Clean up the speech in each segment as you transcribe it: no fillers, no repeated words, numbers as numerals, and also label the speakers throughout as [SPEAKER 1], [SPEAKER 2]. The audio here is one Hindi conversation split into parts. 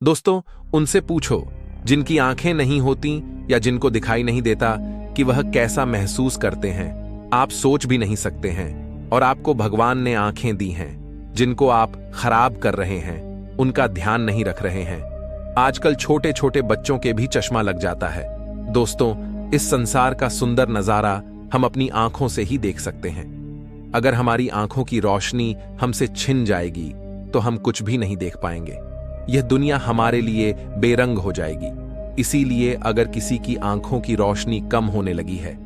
[SPEAKER 1] दोस्तों, उनसे पूछो जिनकी आंखें नहीं होती या जिनको दिखाई नहीं देता कि वह कैसा महसूस करते हैं। आप सोच भी नहीं सकते हैं। और आपको भगवान ने आंखें दी हैं जिनको आप खराब कर रहे हैं, उनका ध्यान नहीं रख रहे हैं। आजकल छोटे छोटे बच्चों के भी चश्मा लग जाता है। दोस्तों, इस संसार का सुंदर नजारा हम अपनी आंखों से ही देख सकते हैं। अगर हमारी आंखों की रोशनी हमसे छिन जाएगी तो हम कुछ भी नहीं देख पाएंगे। यह दुनिया हमारे लिए बेरंग हो जाएगी। इसीलिए अगर किसी की आंखों की रोशनी कम होने लगी है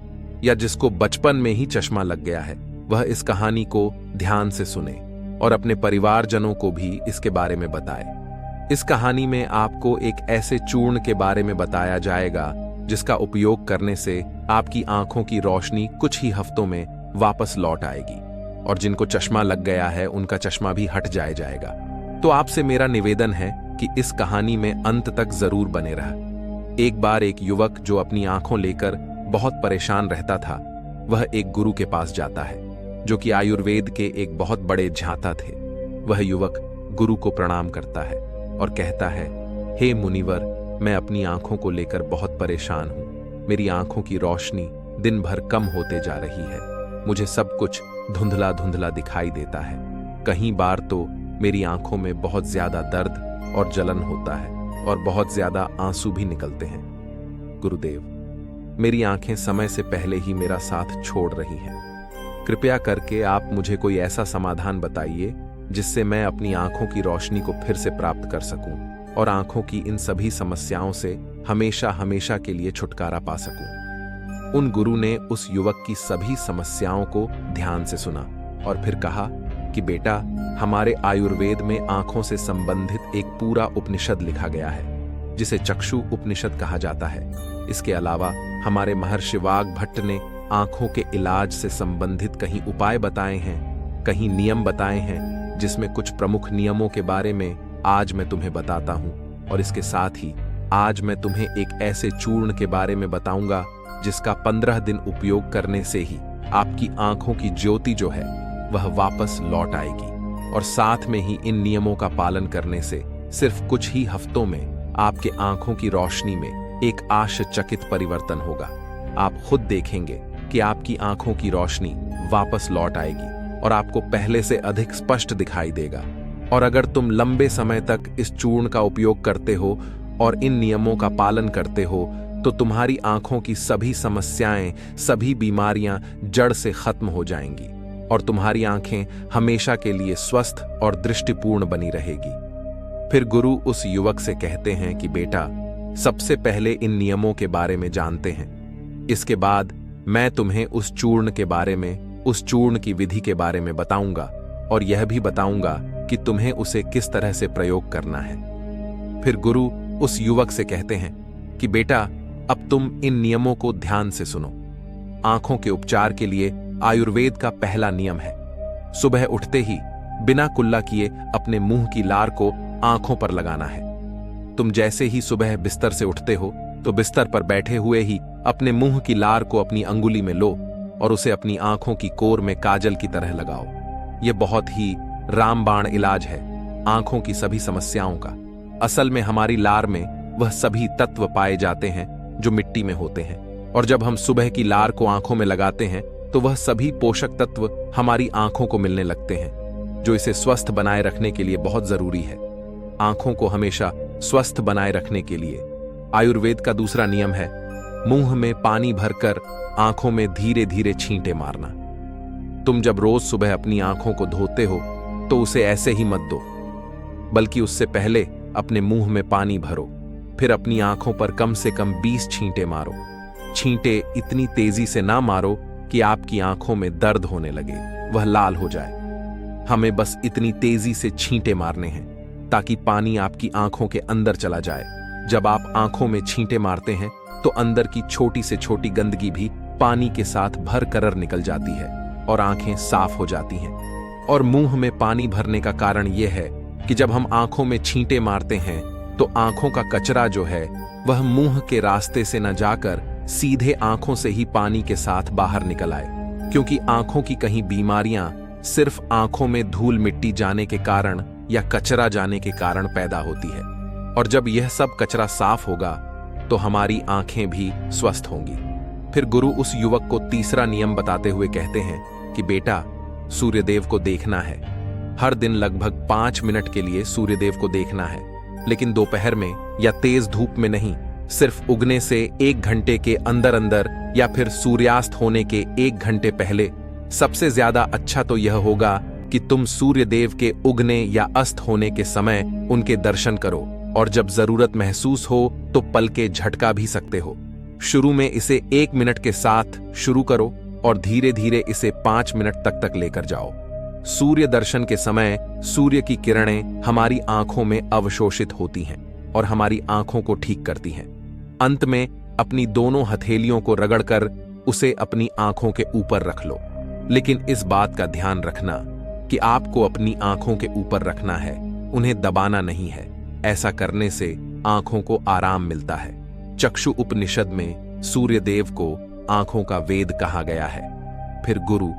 [SPEAKER 1] या जिसको बचपन में ही चश्मा लग गया है, वह इस कहानी को ध्यान से सुने और अपने परिवारजनों को भी इसके बारे में बताए। इस कहानी में आपको एक ऐसे चूर्ण के बारे में बताया जाएगा जिसका उपयोग करने से आपकी आंखों की रोशनी कुछ ही हफ्तों में वापस लौट आएगी और जिनको चश्मा लग गया है उनका चश्मा भी हट जाएगा। तो आपसे मेरा निवेदन है कि इस कहानी में अंत तक जरूर बने रह। एक बार एक युवक जो अपनी आंखों लेकर बहुत परेशान रहता था, वह एक गुरु के पास जाता है जो कि आयुर्वेद के एक बहुत बड़े झाता थे। वह युवक गुरु को प्रणाम करता है और कहता है, हे मुनिवर, मैं अपनी आंखों को लेकर बहुत परेशान हूं। मेरी आंखों की रोशनी दिन भर कम होते जा रही है। मुझे सब कुछ धुंधला धुंधला दिखाई देता है। कहीं बार तो मेरी आंखों में बहुत ज्यादा दर्द और जलन होता है और बहुत ज्यादा आंसू भी निकलते हैं। गुरुदेव, मेरी आंखें समय से पहले ही मेरा साथ छोड़ रही हैं। कृपया करके आप मुझे कोई ऐसा समाधान बताइए जिससे मैं अपनी आंखों की रोशनी को फिर से प्राप्त कर सकूं और आंखों की इन सभी समस्याओं से हमेशा हमेशा के लिए छुटकारा पा सकूं। उन गुरु ने उस युवक की सभी समस्याओं को ध्यान से सुना और फिर कहा कि बेटा, हमारे आयुर्वेद में आंखों से संबंधित एक पूरा उपनिषद लिखा गया है जिसे चक्षु उपनिषद कहा जाता है। इसके अलावा हमारे महर्षि वाग भट्ट ने आंखों के इलाज से संबंधित कहीं उपाय बताए हैं, कहीं नियम बताए हैं, जिसमें कुछ प्रमुख नियमों के बारे में आज मैं तुम्हें बताता हूं। और इसके साथ ही आज मैं तुम्हें एक ऐसे चूर्ण के बारे में बताऊंगा जिसका 15 दिन उपयोग करने से ही आपकी आंखों की ज्योति जो है वह वापस लौट आएगी। और साथ में ही इन नियमों का पालन करने से सिर्फ कुछ ही हफ्तों में आपके आंखों की रोशनी में एक आश्चर्यचकित परिवर्तन होगा। आप खुद देखेंगे कि आपकी आंखों की रोशनी वापस लौट आएगी और आपको पहले से अधिक स्पष्ट दिखाई देगा। और अगर तुम लंबे समय तक इस चूर्ण का उपयोग करते हो और इन नियमों का पालन करते हो तो तुम्हारी आंखों की सभी समस्याएं, सभी बीमारियां जड़ से खत्म हो जाएंगी और तुम्हारी आंखें हमेशा के लिए स्वस्थ और दृष्टिपूर्ण बनी रहेगी। फिर गुरु उस युवक से कहते हैं कि बेटा, सबसे पहले इन नियमों के बारे में जानते हैं। इसके बाद मैं तुम्हें उस चूर्ण के बारे में, उस चूर्ण की विधि के बारे में बताऊंगा और यह भी बताऊंगा कि तुम्हें उसे किस तरह से प्रयोग करना है। फिर गुरु उस युवक से कहते हैं कि बेटा, अब तुम इन नियमों को ध्यान से सुनो। आंखों के उपचार के लिए आयुर्वेद का पहला नियम है, सुबह उठते ही बिना कुल्ला किए अपने मुंह की लार को आंखों पर लगाना है। तुम जैसे ही सुबह बिस्तर से उठते हो तो बिस्तर पर बैठे हुए ही अपने मुंह की लार को अपनी अंगुली में लो और उसे अपनी आंखों की कोर में काजल की तरह लगाओ। यह बहुत ही रामबाण इलाज है आंखों की सभी समस्याओं का। असल में हमारी लार में वह सभी तत्व पाए जाते हैं जो मिट्टी में होते हैं और जब हम सुबह की लार को आंखों में लगाते हैं तो वह सभी पोषक तत्व हमारी आंखों को मिलने लगते हैं जो इसे स्वस्थ बनाए रखने के लिए बहुत जरूरी है। आंखों को हमेशा स्वस्थ बनाए रखने के लिए आयुर्वेद का दूसरा नियम है, मुंह में पानी भरकर आंखों में धीरे धीरे छींटे मारना। तुम जब रोज सुबह अपनी आंखों को धोते हो तो उसे ऐसे ही मत दो, बल्कि उससे पहले अपने मुंह में पानी भरो, फिर अपनी आंखों पर कम से कम 20 छींटे मारो। छींटे इतनी तेजी से ना मारो कि आपकी आंखों में दर्द होने लगे, वह लाल हो जाए। हमें बस इतनी तेजी से छींटे मारने हैं ताकि पानी आपकी आंखों के अंदर चला जाए। जब आप आंखों में छींटे मारते हैं तो अंदर की छोटी से छोटी गंदगी भी पानी के साथ भर कर निकल जाती है और आंखें साफ हो जाती हैं। और मुंह में पानी भरने का कारण यह है कि जब हम आंखों में छींटे मारते हैं तो आंखों का कचरा जो है वह मुंह के रास्ते से न जाकर सीधे आंखों से ही पानी के साथ बाहर निकल आए, क्योंकि आंखों की कहीं बीमारियां सिर्फ आंखों में धूल मिट्टी जाने के कारण या कचरा जाने के कारण पैदा होती है। और जब यह सब कचरा साफ होगा तो हमारी आंखें भी स्वस्थ होंगी। फिर गुरु उस युवक को तीसरा नियम बताते हुए कहते हैं कि बेटा, सूर्यदेव को देखना है। हर दिन लगभग 5 मिनट के लिए सूर्यदेव को देखना है, लेकिन दोपहर में या तेज धूप में नहीं। सिर्फ उगने से 1 घंटे के अंदर अंदर या फिर सूर्यास्त होने के 1 घंटे पहले। सबसे ज्यादा अच्छा तो यह होगा कि तुम सूर्यदेव के उगने या अस्त होने के समय उनके दर्शन करो, और जब जरूरत महसूस हो तो पलके झटका भी सकते हो। शुरू में इसे 1 मिनट के साथ शुरू करो और धीरे धीरे इसे 5 मिनट तक लेकर जाओ। सूर्य दर्शन के समय सूर्य की किरणें हमारी आंखों में अवशोषित होती हैं और हमारी आंखों को ठीक करती हैं। अंत में अपनी दोनों हथेलियों को रगड़कर उसे अपनी आंखों के ऊपर रख लो, लेकिन इस बात का ध्यान रखना कि आपको अपनी आंखों के ऊपर रखना है, उन्हें दबाना नहीं है। ऐसा करने से आंखों को आराम मिलता है। चक्षु उपनिषद में सूर्यदेव को आंखों का वेद कहा गया है। फिर गुरु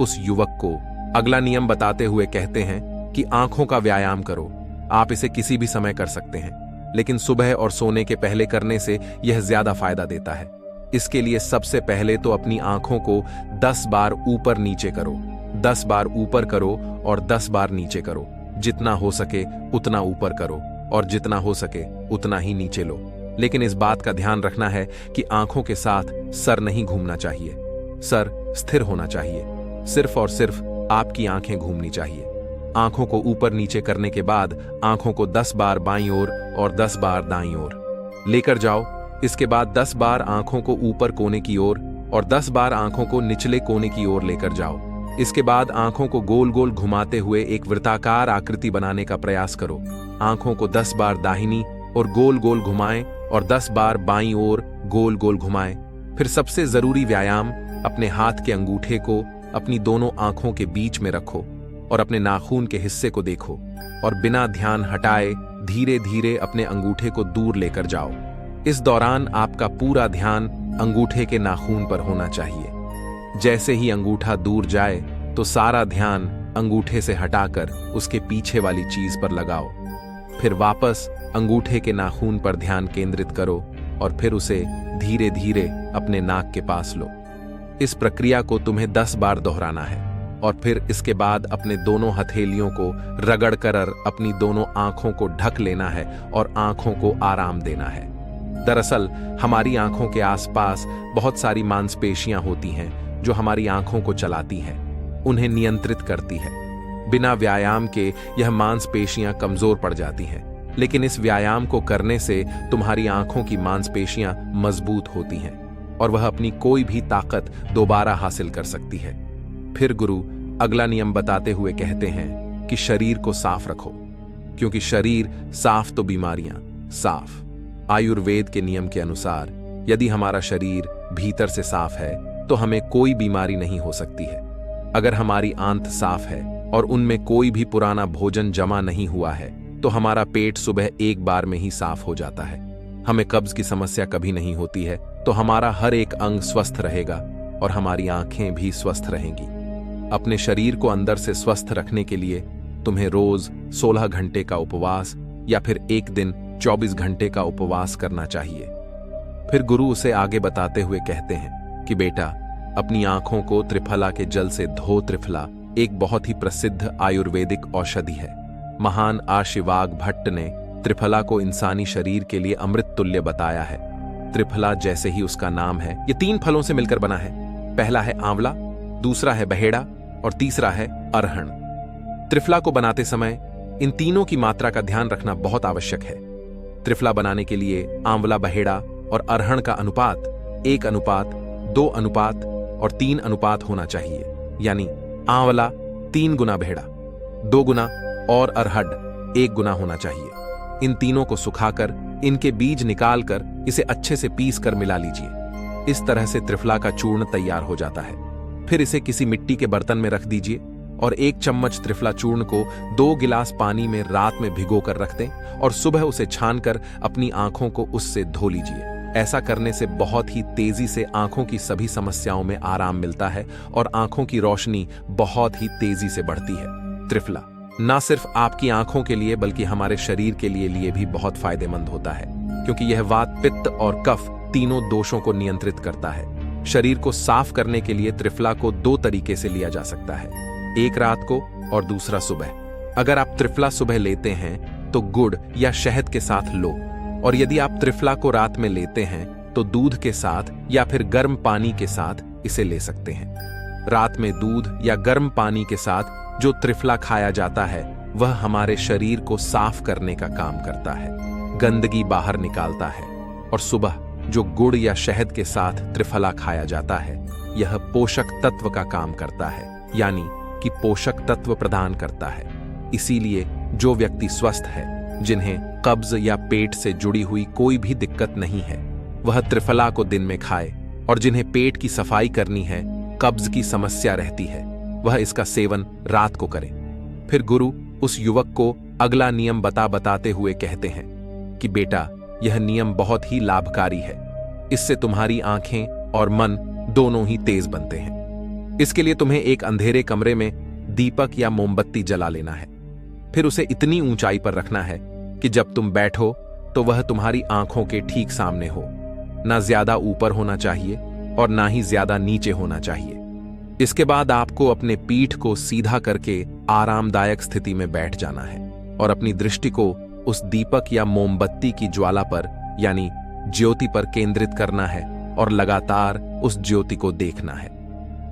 [SPEAKER 1] उस युवक को अगला नियम बताते हुए कहते हैं कि आंखों का व्यायाम करो। आप इसे किसी भी समय कर सकते हैं, लेकिन सुबह और सोने के पहले करने से यह ज्यादा फायदा देता है। इसके लिए सबसे पहले तो अपनी आंखों को 10 बार ऊपर नीचे करो। 10 बार ऊपर करो और 10 बार नीचे करो। जितना हो सके उतना ऊपर करो और जितना हो सके उतना ही नीचे लो। लेकिन इस बात का ध्यान रखना है कि आंखों के साथ सर नहीं घूमना चाहिए। सर स्थिर होना चाहिए। सिर्फ और सिर्फ आपकी आंखें घूमनी चाहिए। आंखों को ऊपर नीचे करने के बाद आंखों को 10 बार बाईं ओर और 10 बार दाईं ओर लेकर जाओ। इसके बाद 10 बार आंखों को ऊपर कोने की ओर और 10 बार आंखों को निचले कोने की ओर लेकर जाओ। इसके बाद आंखों को गोल गोल घुमाते हुए एक वृत्ताकार आकृति बनाने का प्रयास करो। आंखों को 10 बार दाहिनी और गोल गोल घुमाएं और 10 बार बाईं ओर गोल गोल घुमाएं। फिर सबसे जरूरी व्यायाम, अपने हाथ के अंगूठे को अपनी दोनों आंखों के बीच में रखो और अपने नाखून के हिस्से को देखो और बिना ध्यान हटाए धीरे धीरे अपने अंगूठे को दूर लेकर जाओ। इस दौरान आपका पूरा ध्यान अंगूठे के नाखून पर होना चाहिए। जैसे ही अंगूठा दूर जाए तो सारा ध्यान अंगूठे से हटाकर उसके पीछे वाली चीज पर लगाओ। फिर वापस अंगूठे के नाखून पर ध्यान केंद्रित करो और फिर उसे धीरे धीरे अपने नाक के पास लो। इस प्रक्रिया को तुम्हें 10 बार दोहराना है और फिर इसके बाद अपने दोनों हथेलियों को रगड़कर अपनी दोनों आंखों को ढक लेना है और आंखों को आराम देना है। दरअसल हमारी आंखों के आसपास बहुत सारी मांसपेशियां होती हैं जो हमारी आंखों को चलाती हैं, उन्हें नियंत्रित करती है। बिना व्यायाम के यह मांसपेशियां कमजोर पड़ जाती हैं, लेकिन इस व्यायाम को करने से तुम्हारी आंखों की मांसपेशियां मजबूत होती हैं और वह अपनी कोई भी ताकत दोबारा हासिल कर सकती है। फिर गुरु अगला नियम बताते हुए कहते हैं कि शरीर को साफ रखो, क्योंकि शरीर साफ तो बीमारियां साफ। आयुर्वेद के नियम के अनुसार यदि हमारा शरीर भीतर से साफ है तो हमें कोई बीमारी नहीं हो सकती है। अगर हमारी आंत साफ है और उनमें कोई भी पुराना भोजन जमा नहीं हुआ है तो हमारा पेट सुबह एक बार में ही साफ हो जाता है। हमें कब्ज की समस्या कभी नहीं होती है, तो हमारा हर एक अंग स्वस्थ रहेगा और हमारी आंखें भी स्वस्थ रहेंगी। अपने शरीर को अंदर से स्वस्थ रखने के लिए तुम्हें रोज 16 घंटे का उपवास या फिर एक दिन 24 घंटे का उपवास करना चाहिए। फिर गुरु उसे आगे बताते हुए कहते हैं कि बेटा, अपनी आंखों को त्रिफला के जल से धो। त्रिफला एक बहुत ही प्रसिद्ध आयुर्वेदिक औषधि है। महान आशीवाग भट्ट ने त्रिफला को इंसानी शरीर के लिए अमृत तुल्य बताया है। त्रिफला जैसे ही उसका नाम है, ये 3 फलों से मिलकर बना है। पहला है आंवला, दूसरा है बहेड़ा और तीसरा है अरहण। त्रिफला को बनाते समय इन तीनों की मात्रा का ध्यान रखना बहुत आवश्यक है। त्रिफला बनाने के लिए आंवला, बहेड़ा और अरहण का अनुपात 1 अनुपात 2 अनुपात और 3 अनुपात होना चाहिए। यानी आंवला 3 गुना बहेड़ा, 2 गुना और अरहड़ 1 गुना होना चाहिए। इन तीनों को सुखाकर इनके बीज निकालकर इसे अच्छे से पीस कर मिला लीजिए। इस तरह से त्रिफला का चूर्ण तैयार हो जाता है। फिर इसे किसी मिट्टी के बर्तन में रख दीजिए और 1 चम्मच त्रिफला चूर्ण को 2 गिलास पानी में रात में भिगो कर रख दें और सुबह उसे छानकर अपनी आंखों को उससे धो लीजिए। ऐसा करने से बहुत ही तेजी से आंखों की सभी समस्याओं में आराम मिलता है और आंखों की रोशनी बहुत ही तेजी से बढ़ती है। त्रिफला ना सिर्फ आपकी आंखों के लिए बल्कि हमारे शरीर के लिए भी बहुत फायदेमंद होता है, क्योंकि यह वात, पित्त और कफ तीनों दोषों को नियंत्रित करता है। शरीर को साफ करने के लिए त्रिफला को 2 तरीके से लिया जा सकता है, एक रात को और दूसरा सुबह। अगर आप त्रिफला सुबह लेते हैं तो गुड़ या शहद के साथ लो, और यदि आप त्रिफला को रात में लेते हैं तो दूध के साथ या फिर गर्म पानी के साथ इसे ले सकते हैं। रात में दूध या गर्म पानी के साथ जो त्रिफला खाया जाता है वह हमारे शरीर को साफ करने का काम करता है, गंदगी बाहर निकालता है। और सुबह जो गुड़ या शहद के साथ त्रिफला खाया जाता है यह पोषक तत्व का काम करता है, यानी कि पोषक तत्व प्रदान करता है। इसीलिए जो व्यक्ति स्वस्थ है, जिन्हें कब्ज या पेट से जुड़ी हुई कोई भी दिक्कत नहीं है, वह त्रिफला को दिन में खाए, और जिन्हें पेट की सफाई करनी है, कब्ज की समस्या रहती है, वह इसका सेवन रात को करें। फिर गुरु उस युवक को अगला नियम बताते हुए कहते हैं कि बेटा, यह नियम बहुत ही लाभकारी है। इससे तुम्हारी आंखें और मन दोनों ही तेज बनते हैं। इसके लिए तुम्हें एक अंधेरे कमरे में दीपक या मोमबत्ती जला लेना है। फिर उसे इतनी ऊंचाई पर रखना है कि जब तुम बैठो तो वह तुम्हारी आंखों के ठीक सामने हो। ना ज्यादा ऊपर होना चाहिए और ना ही ज्यादा नीचे होना चाहिए। इसके बाद आपको अपने पीठ को सीधा करके आरामदायक स्थिति में बैठ जाना है और अपनी दृष्टि को उस दीपक या मोमबत्ती की ज्वाला पर, यानी ज्योति पर केंद्रित करना है और लगातार उस ज्योति को देखना है।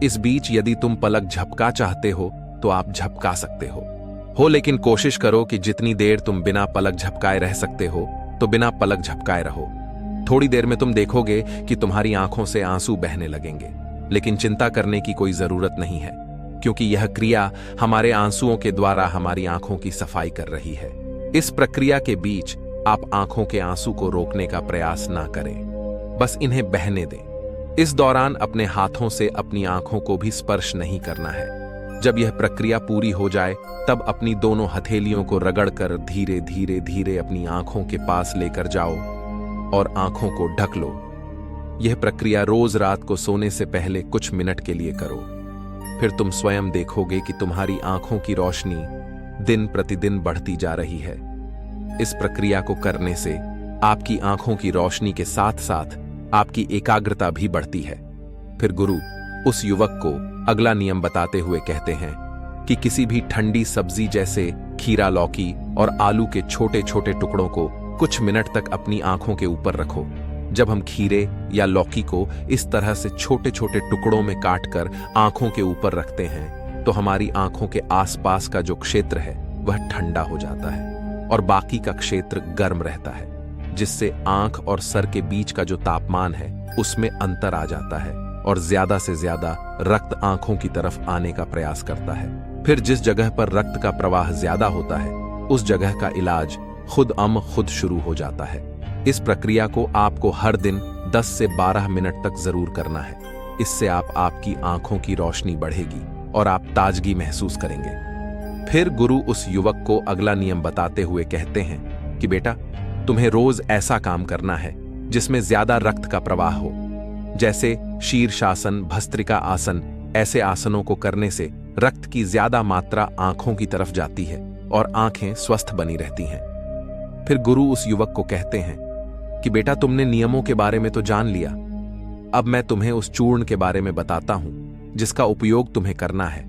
[SPEAKER 1] इस बीच यदि तुम पलक झपका चाहते हो तो आप झपका सकते हो, लेकिन कोशिश करो कि जितनी देर तुम बिना पलक झपकाए रह सकते हो तो बिना पलक झपकाए रहो। थोड़ी देर में तुम देखोगे कि तुम्हारी आंखों से आंसू बहने लगेंगे, लेकिन चिंता करने की कोई जरूरत नहीं है, क्योंकि यह क्रिया हमारे आंसुओं के द्वारा हमारी आंखों की सफाई कर रही है। इस प्रक्रिया के बीच आप आंखों के आंसू को रोकने का प्रयास ना करें, बस इन्हें बहने दें। इस दौरान अपने हाथों से अपनी आंखों को भी स्पर्श नहीं करना है। जब यह प्रक्रिया पूरी हो जाए तब अपनी दोनों हथेलियों को रगड़कर धीरे धीरे धीरे अपनी आंखों के पास लेकर जाओ और आंखों को ढक लो। यह प्रक्रिया रोज रात को सोने से पहले कुछ मिनट के लिए करो। फिर तुम स्वयं देखोगे कि तुम्हारी आंखों की रोशनी दिन प्रतिदिन बढ़ती जा रही है। इस प्रक्रिया को करने से आपकी आंखों की रोशनी के साथ साथ आपकी एकाग्रता भी बढ़ती है। फिर गुरु उस युवक को अगला नियम बताते हुए कहते हैं कि किसी भी ठंडी सब्जी जैसे खीरा, लौकी और आलू के छोटे छोटे टुकड़ों को कुछ मिनट तक अपनी आंखों के ऊपर रखो। जब हम खीरे या लौकी को इस तरह से छोटे छोटे टुकड़ों में काटकर आंखों के ऊपर रखते हैं तो हमारी आंखों के आसपास का जो क्षेत्र है वह ठंडा हो जाता है और बाकी का क्षेत्र गर्म रहता है, जिससे आंख और सर के बीच का जो तापमान है उसमें अंतर आ जाता है और ज्यादा से ज्यादा रक्त आंखों की तरफ आने का प्रयास करता है। फिर जिस जगह पर रक्त का प्रवाह ज्यादा होता है उस जगह का इलाज खुद शुरू हो जाता है। इस प्रक्रिया को आपको हर दिन 10 से 12 मिनट तक जरूर करना है। इससे आपकी आंखों की रोशनी बढ़ेगी और आप ताजगी महसूस करेंगे। फिर गुरु उस युवक को अगला नियम बताते हुए कहते हैं कि बेटा, तुम्हें रोज ऐसा काम करना है जिसमें ज्यादा रक्त का प्रवाह हो, जैसे शीर्षासन, भस्त्रिका आसन। ऐसे आसनों को करने से रक्त की ज्यादा मात्रा आंखों की तरफ जाती है और आंखें स्वस्थ बनी रहती हैं। फिर गुरु उस युवक को कहते हैं कि बेटा, तुमने नियमों के बारे में तो जान लिया, अब मैं तुम्हें उस चूर्ण के बारे में बताता हूं जिसका उपयोग तुम्हें करना है,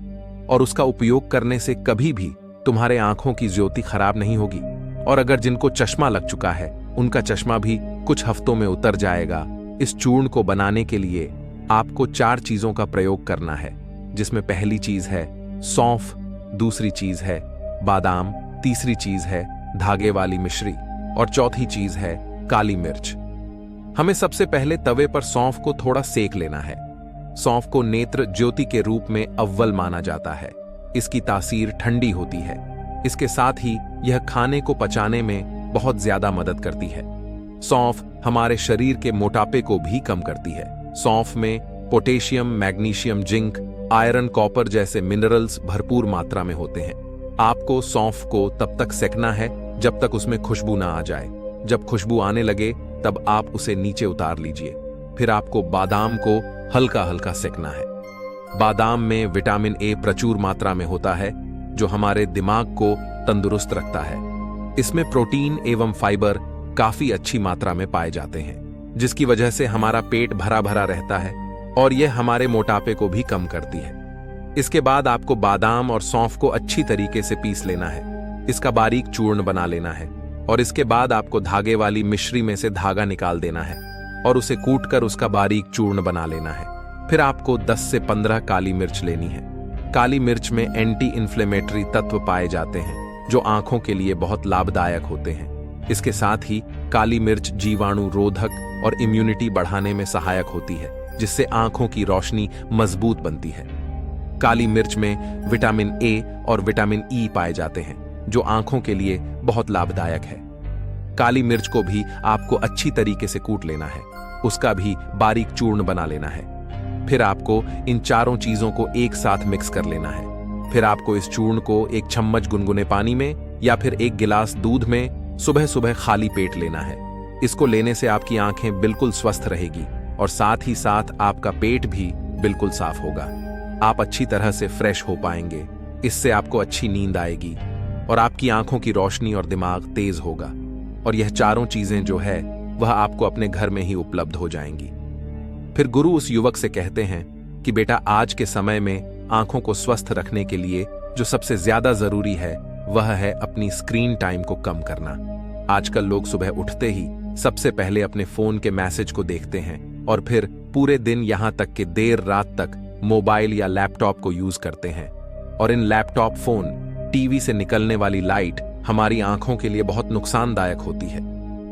[SPEAKER 1] और उसका उपयोग करने से कभी भी तुम्हारे आंखों की ज्योति खराब नहीं होगी। और अगर जिनको चश्मा लग चुका है उनका चश्मा भी कुछ हफ्तों में उतर जाएगा। इस चूर्ण को बनाने के लिए आपको 4 चीजों का प्रयोग करना है, जिसमें पहली चीज है सौंफ, दूसरी चीज है बादाम, तीसरी चीज है धागे वाली मिश्री और चौथी चीज है काली मिर्च। हमें सबसे पहले तवे पर सौंफ को थोड़ा सेक लेना है। सौंफ को नेत्र ज्योति के रूप में अव्वल माना जाता है। इसकी तासीर ठंडी होती है। इसके साथ ही यह खाने को पचाने में बहुत ज्यादा मदद करती है। सौंफ हमारे शरीर के मोटापे को भी कम करती है। सौंफ में potassium, magnesium, zinc, iron, copper जैसे मिनरल्स भरपूर मात्रा में होते हैं। आपको सौंफ को तब तक सेकना है जब तक उसमें खुशबू ना आ जाए। जब खुशबू आने लगे तब आप उसे नीचे उतार लीजिए। फिर आपको बादाम को हल्का हल्का सेकना है। बादाम में विटामिन ए प्रचुर मात्रा में होता है, जो हमारे दिमाग को तंदुरुस्त रखता है। इसमें प्रोटीन एवं फाइबर काफी अच्छी मात्रा में पाए जाते हैं, जिसकी वजह से हमारा पेट भरा भरा रहता है और यह हमारे मोटापे को भी कम करती है। इसके बाद आपको बादाम और सौंफ को अच्छी तरीके से पीस लेना है। इसका बारीक चूर्ण बना लेना है और इसके बाद आपको धागे वाली मिश्री में से धागा निकाल देना है और उसे कूटकर उसका बारीक चूर्ण बना लेना है। फिर आपको 10 से 15 काली मिर्च लेनी है। काली मिर्च में एंटी इन्फ्लेमेटरी तत्व पाए जाते हैं जो आंखों के लिए बहुत लाभदायक होते हैं। इसके साथ ही काली मिर्च जीवाणु रोधक और इम्यूनिटी बढ़ाने में सहायक होती है, जिससे आंखों की रोशनी मजबूत बनती है। काली मिर्च में विटामिन ए और विटामिन ई पाए जाते हैं जो आंखों के लिए बहुत लाभदायक है। काली मिर्च को भी आपको अच्छी तरीके से कूट लेना है, उसका भी बारीक चूर्ण बना लेना है। फिर आपको इन चारों चीजों को एक साथ मिक्स कर लेना है। फिर आपको इस चूर्ण को एक चम्मच गुनगुने पानी में या फिर एक गिलास दूध में सुबह सुबह खाली पेट लेना है। इसको लेने से आपकी आंखें बिल्कुल स्वस्थ रहेगी और साथ ही साथ आपका पेट भी बिल्कुल साफ होगा। आप अच्छी तरह से फ्रेश हो पाएंगे। इससे आपको अच्छी नींद आएगी और आपकी आंखों की रोशनी और दिमाग तेज होगा। और यह चारों चीजें जो है वह आपको अपने घर में ही उपलब्ध हो जाएंगी। फिर गुरु उस युवक से कहते हैं कि बेटा, आज के समय में आंखों को स्वस्थ रखने के लिए जो सबसे ज्यादा जरूरी है वह है अपनी स्क्रीन टाइम को कम करना। आजकल लोग सुबह उठते ही सबसे पहले अपने फोन के मैसेज को देखते हैं और फिर पूरे दिन यहां तक कि देर रात तक मोबाइल या लैपटॉप को यूज करते हैं। और इन लैपटॉप, फोन, टीवी से निकलने वाली लाइट हमारी आंखों के लिए बहुत नुकसानदायक होती है।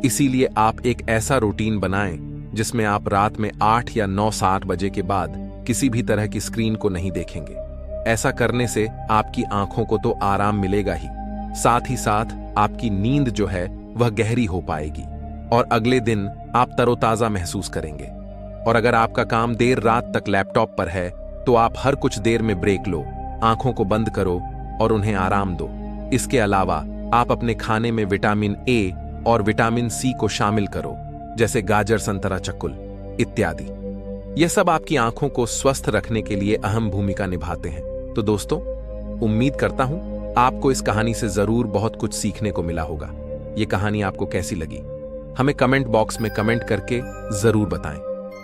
[SPEAKER 1] इसीलिए आप एक ऐसा रूटीन बनाएं जिसमें आप रात में 8 या 9 से 8 बजे के बाद किसी भी तरह की स्क्रीन को नहीं देखेंगे। ऐसा करने से आपकी आंखों को तो आराम मिलेगा ही, साथ ही साथ आपकी नींद जो है वह गहरी हो पाएगी और अगले दिन आप तरोताजा महसूस करेंगे। और अगर आपका काम देर रात तक लैपटॉप पर है तो आप हर कुछ देर में ब्रेक लो, आंखों को बंद करो और उन्हें आराम दो। इसके अलावा आप अपने खाने में विटामिन ए और विटामिन सी को शामिल करो, जैसे गाजर, संतरा, चक्कुल इत्यादि। यह सब आपकी आंखों को स्वस्थ रखने के लिए अहम भूमिका निभाते हैं। तो दोस्तों, उम्मीद करता हूं आपको इस कहानी से जरूर बहुत कुछ सीखने को मिला होगा। यह कहानी आपको कैसी लगी हमें कमेंट बॉक्स में कमेंट करके जरूर बताएं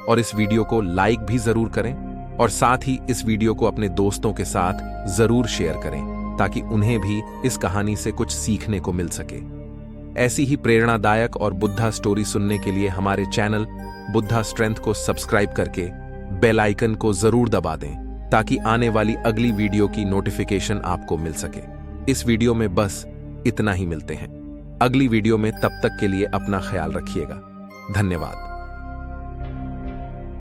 [SPEAKER 1] और इस वीडियो को लाइक भी जरूर करें और साथ ही इस वीडियो को अपने दोस्तों के साथ जरूर शेयर करें ताकि उन्हें भी इस कहानी से कुछ सीखने को मिल सके। ऐसी ही प्रेरणादायक और बुद्धा स्टोरी सुनने के लिए हमारे चैनल बुद्धा स्ट्रेंथ को सब्सक्राइब करके बेल आइकन को जरूर दबा दें ताकि आने वाली अगली वीडियो की नोटिफिकेशन आपको मिल सके। इस वीडियो में बस इतना ही। मिलते हैं अगली वीडियो में, तब तक के लिए अपना ख्याल रखिएगा। धन्यवाद।